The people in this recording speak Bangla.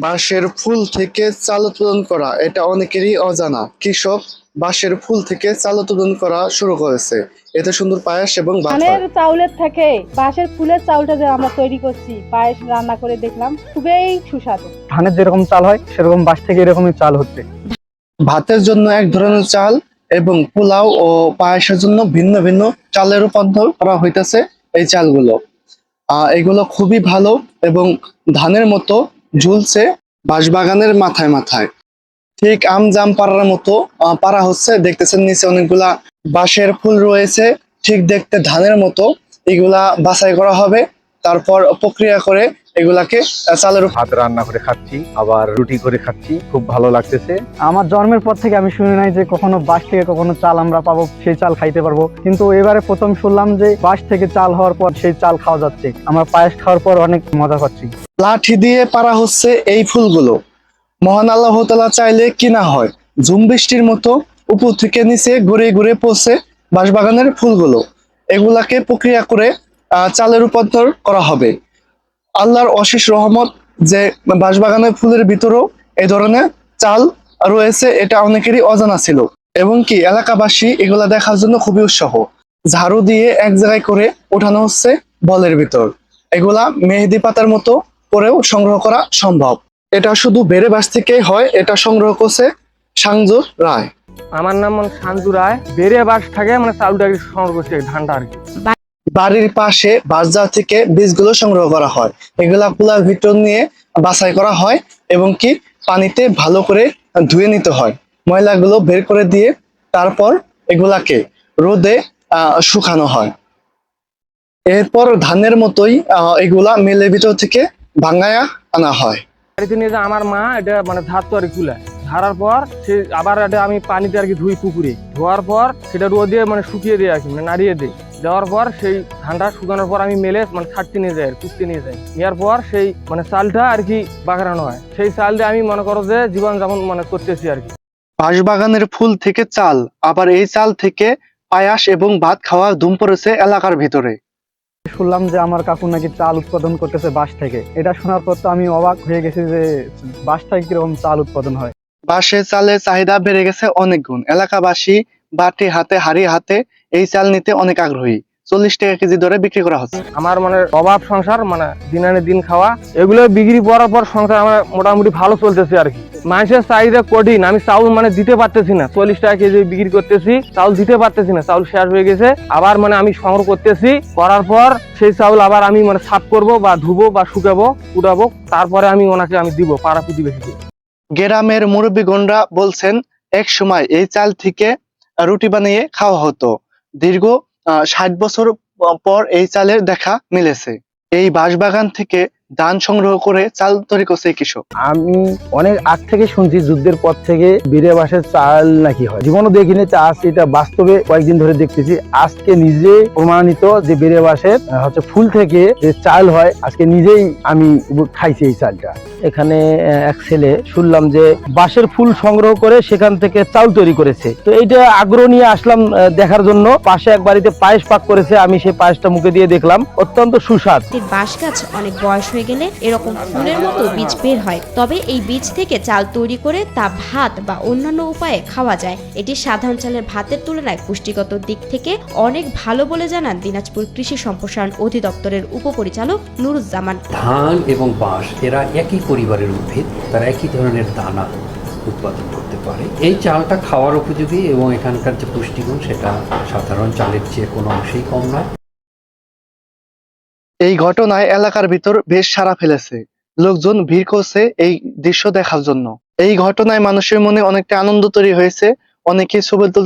বাঁশের ফুল থেকে চাল উৎপাদন করা এটা অনেকেরই অজানা। কৃষক বাঁশের ফুল থেকে চাল উৎপাদন করা শুরু করেছে। এতে সুন্দর পায়েস এবং ভাত ধানের হয়। চাউলের থেকে বাঁশের ফুলের চাউলটা যে আমরা তৈরি করছি, পায়েস রান্না করে দেখলাম, খুবই সুস্বাদু। ধানের যেরকম চাল হয় সেরকম বাঁশ থেকে এরকমই চাল হচ্ছে। ভাতের জন্য এক ধরনের চাল এবং পোলাও ও পায়েসের জন্য ভিন্ন ভিন্ন চালের রূপান্তর করা হইতেছে এই চালগুলো। এগুলো খুবই ভালো এবং ধানের মতো ঝুলছে বাঁশবাগানের মাথায় মাথায়। ঠিক আম জাম পাড়ার মতো পাড়া হচ্ছে। দেখতেছেন নিচে অনেকগুলা বাঁশের ফুল রয়েছে, ঠিক দেখতে ধানের মতো। এগুলা বাছাই করা হবে, তারপর প্রক্রিয়া করে এগুলাকে চালের ভাত রান্না করে খাচ্ছি, আবার রুটি করে খাচ্ছি, খুব ভালো লাগতেছে। আমার জন্মের পর থেকে আমি শুনি নাই যে কখনো বাঁশ থেকে কখনো চাল আমরা পাবো, সেই চাল খাইতে পারবো, কিন্তু এবারে প্রথম শুনলাম যে বাঁশ থেকে চাল হওয়ার পর সেই চাল খাওয়া যাচ্ছে। আমরা পায়েস খাওয়ার পর অনেক মজা পাচ্ছি। লাঠি দিয়ে পাড়া হচ্ছে এই ফুলগুলো। মহান আল্লাহ তাআলা চাইলে কিনা হয় ঝুম বৃষ্টির মতো উপর থেকে নিচে ঘুরে ঘুরে পড়ছে বাঁশবাগানের ফুলগুলো। এগুলাকে প্রক্রিয়া করে চালে রূপান্তর করা হবে। আল্লাহর অশেষ রহমত যে বাঁশবাগানের ফুলের ভিতরেও এই ধরনের চাল রয়েছে, এটা অনেকেরই অজানা ছিল। এবং কি এলাকাবাসী এগুলা দেখার জন্য খুবই উৎসাহ। ঝাড়ু দিয়ে এক জায়গায় করে ওঠানো হচ্ছে বলের ভিতর। এগুলা মেহেদি পাতার মতো করেও সংগ্রহ করা সম্ভব। এটা শুধু বেড়ে বাঁশ থেকে হয়। এটা সংগ্রহ করছে সাংজু রায়। আমার নাম সাঞ্জু রায়। বেড়ে বাঁশ থাকে চাউলটা সংগ্রহ করছে, ধানটা আর কি। বাড়ির পাশে বাজার থেকে বীজগুলো সংগ্রহ করা হয়। এগুলা কুলার ভিতর নিয়ে বাছাই করা হয় এবং কি পানিতে ভালো করে ধুয়ে নিতে হয়। ময়লাগুলো বের করে দিয়ে তারপর এগুলাকে রোদে শুকানো হয়। এরপর ধানের মতোই এগুলা মিলের ভিতর থেকে ভাঙায়া আনা হয়। বাড়িতে নিয়ে যে আমার মা এটা ধারতো আর কি, কুলায় ধারার পর সে আবার এটা আমি পানিতে আর কি ধুই, পুকুরে ধোয়ার পর সেটা রোদে শুকিয়ে দিয়ে আর কি, নাড়িয়ে দিই। দেওয়ার পর সেই ধানটা শুকানোর পর আমি মেলে ছাড়তে নিয়ে যাই, কুচতে নিয়ে যাই। নেওয়ার পর সেই চালটা আর কি বাগানো হয়। সেই চাল দিয়ে আমি মনে করো যে জীবন যাপন করতেছি আর কি। বাঁশবাগানের ফুল থেকে চাল, আবার এই চাল থেকে পায়াস এবং ভাত খাওয়া ধুম পড়েছে এলাকার ভিতরে। শুনলাম যে আমার কাকু নাকি চাল উৎপাদন করতেছে বাঁশ থেকে। এটা শোনার পর তো আমি অবাক হয়ে গেছি যে বাঁশ থেকে কিরকম চাল উৎপাদন হয়। বাঁশের চালের চাহিদা বেড়ে গেছে অনেক গুণ। এলাকাবাসী বাটি হাতে হাড়ি হাতে এই চাল নিতে অনেক আগ্রহী। 40 টাকা কেজি দরে বিক্রি করা হচ্ছে। আমার অভাব সংসার দিন আনে দিন খাওয়া, এগুলো বিক্রি করার পর সংসার আমার মোটামুটি ভালো চলতেছে আর কি। মানুষের চাহিদা কঠিন, আমি চাউল দিতে পারতেছি না। 40 টাকা কেজি বিক্রি করতেছি, চাউল দিতে পারতেছি না, চাউল শেষ হয়ে গেছে। আবার আমি সংগ্রহ করতেছি, করার পর সেই চাউল আবার আমি সাফ করব বা ধুবো বা শুকাবো, কুটাবো, তারপরে আমি ওনাকে দিব পাড়া প্রতিবেশীকে। গ্রামের মুরব্বীগণরা বলছেন এক সময় এই চাল থেকে রুটি বানিয়ে খাওয়া হতো। দীর্ঘ 60 বছর পর এই চালের দেখা মিলেছে। এই বাঁশবাগান থেকে ধান সংগ্রহ করে চাল তৈরি করছে কৃষক। আমি অনেক আগ থেকে শুনছি যুদ্ধের পর থেকে বেড়ে বাঁশের চাল নাকি হয়, জীবনও দেখিনি। আজ এটা বাস্তবে কয়েকদিন ধরে দেখতেছি। আজকে নিজে প্রমাণিত যে বেড়ে বাঁশের ফুল থেকে যে চাল হয়, আজকে নিজেই আমি খাইছি এই চালটা। এখানে এক ছেলে শুনলাম যে বাঁশের ফুল সংগ্রহ করে সেখান থেকে চাল তৈরি করেছে। তো এইটা আগ্রহ নিয়ে আসলাম দেখার জন্য। পাশে এক বাড়িতে পায়েস পাক করেছে, আমি সেই পায়েসটা মুখে দিয়ে দেখলাম, অত্যন্ত সুস্বাদ। বাঁশ গাছ অনেক বয়স হয়ে গেলে এরকম ফুলের মতো বীজ বের হয়। তবে এই বীজ থেকে চাল তৈরি করে তা ভাত বা অন্যান্য উপায়ে খাওয়া যায়। এটি সাধারণ চালের ভাতের তুলনায় পুষ্টিগত দিক থেকে অনেক ভালো বলে জানান দিনাজপুর কৃষি সম্প্রসারণ অধিদপ্তরের উপপরিচালক নুরুজ্জামান। ধান এবং বাঁশ এরা একই পরিবারের উদ্ভিদ, তারা একই ধরনের দানা উৎপাদন করতে পারে। এই চালটা খাওয়ার উপযোগী এবং এখানকার যে পুষ্টিগুণ সেটা সাধারণ চালের চেয়ে কোনো অংশেই কম নয়। এই ঘটনায় এলাকার ভিতর বেশ সাড়া ফেলেছে। লোকজন ভিড় করছে এই দৃশ্য দেখার জন্য। এই ঘটনায় মানুষের মনে অনেকটা আনন্দ তৈরি হয়েছে। অনেকে ছবি তুলতে